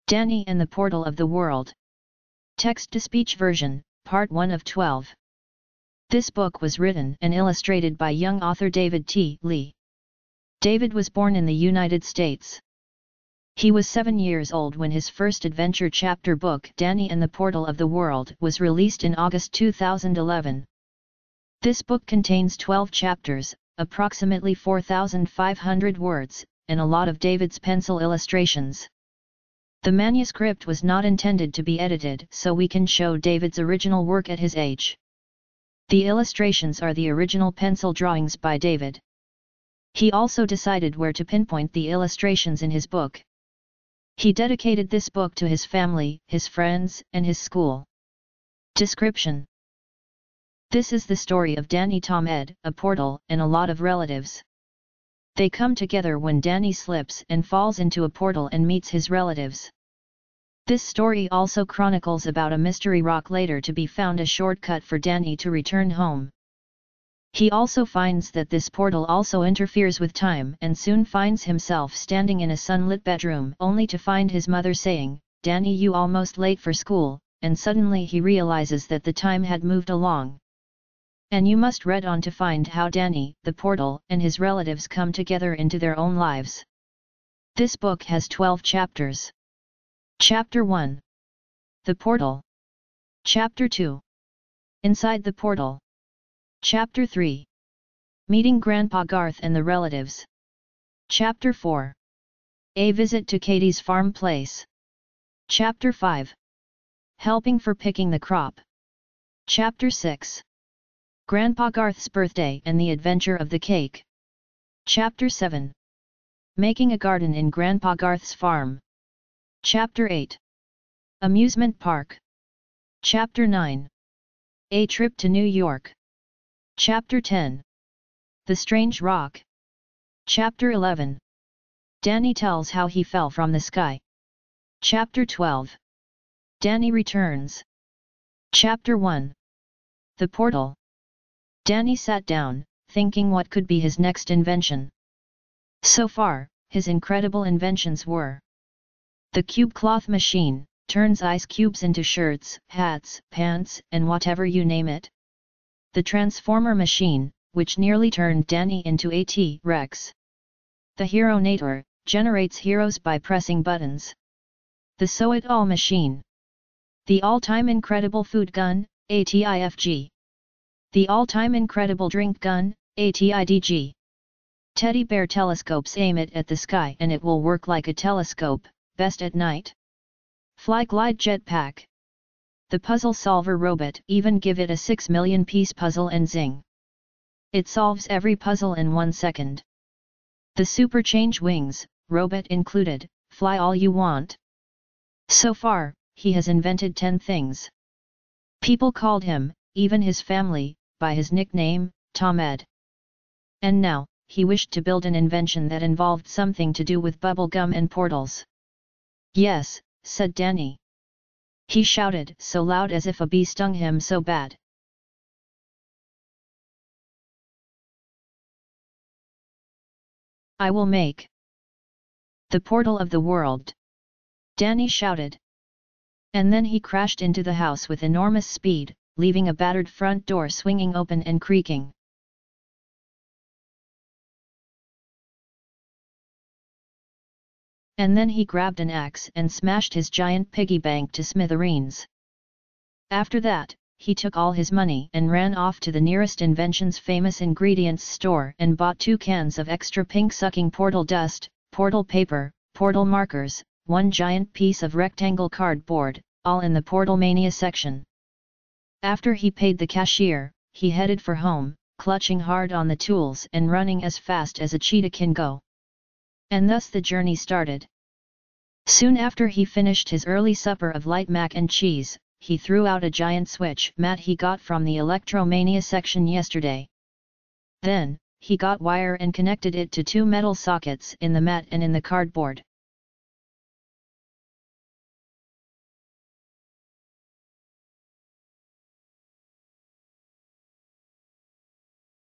Danny and the Portal of the World. Text-to-speech version, Part 1 of 12. This book was written and illustrated by young author David T. Lee. David was born in the United States. He was 7 years old when his first adventure chapter book, Danny and the Portal of the World, was released in August 2011. This book contains 12 chapters, approximately 4,500 words, and a lot of David's pencil illustrations. The manuscript was not intended to be edited so we can show David's original work at his age. The illustrations are the original pencil drawings by David. He also decided where to pinpoint the illustrations in his book. He dedicated this book to his family, his friends, and his school. Description: This is the story of Danny, Tom, Ed, a portal, and a lot of relatives. They come together when Danny slips and falls into a portal and meets his relatives. This story also chronicles about a mystery rock later to be found, a shortcut for Danny to return home. He also finds that this portal also interferes with time and soon finds himself standing in a sunlit bedroom only to find his mother saying, "Danny, you almost late for school," and suddenly he realizes that the time had moved along. And you must read on to find how Danny, the portal, and his relatives come together into their own lives. This book has 12 chapters. Chapter 1. The Portal. Chapter 2. Inside the Portal. Chapter 3. Meeting Grandpa Garth and the relatives. Chapter 4. A visit to Katie's farm place. Chapter 5. Helping for picking the crop. Chapter 6. Grandpa Garth's birthday and the adventure of the cake. Chapter 7. Making a garden in Grandpa Garth's farm. Chapter 8. Amusement park. Chapter 9. A trip to New York. Chapter 10. The strange rock. Chapter 11. Danny tells how he fell from the sky. Chapter 12. Danny returns. Chapter 1. The Portal. Danny sat down, thinking what could be his next invention. So far, his incredible inventions were: the cube cloth machine, turns ice cubes into shirts, hats, pants, and whatever you name it. The transformer machine, which nearly turned Danny into a T-Rex. The Hero-nator, generates heroes by pressing buttons. The sew-it-all machine. The all-time incredible food gun, ATIFG. The all-time incredible drink gun, ATIDG. Teddy bear telescopes, aim it at the sky and it will work like a telescope, best at night. Fly glide jetpack. The puzzle solver robot, even give it a 6 million piece puzzle and zing. It solves every puzzle in 1 second. The super change wings, robot included, fly all you want. So far, he has invented 10 things. People called him, even his family, by his nickname, Tom Ed. And now, he wished to build an invention that involved something to do with bubble gum and portals. "Yes," said Danny. He shouted so loud as if a bee stung him so bad. "I will make the portal of the world," Danny shouted. And then he crashed into the house with enormous speed, leaving a battered front door swinging open and creaking. And then he grabbed an axe and smashed his giant piggy bank to smithereens. After that, he took all his money and ran off to the nearest Inventions Famous Ingredients store and bought 2 cans of extra pink sucking portal dust, portal paper, portal markers, 1 giant piece of rectangle cardboard, all in the Portal-Mania section. After he paid the cashier, he headed for home, clutching hard on the tools and running as fast as a cheetah can go. And thus the journey started. Soon after he finished his early supper of light mac and cheese, he threw out a giant switch mat he got from the Electromania section yesterday. Then, he got wire and connected it to 2 metal sockets in the mat and in the cardboard.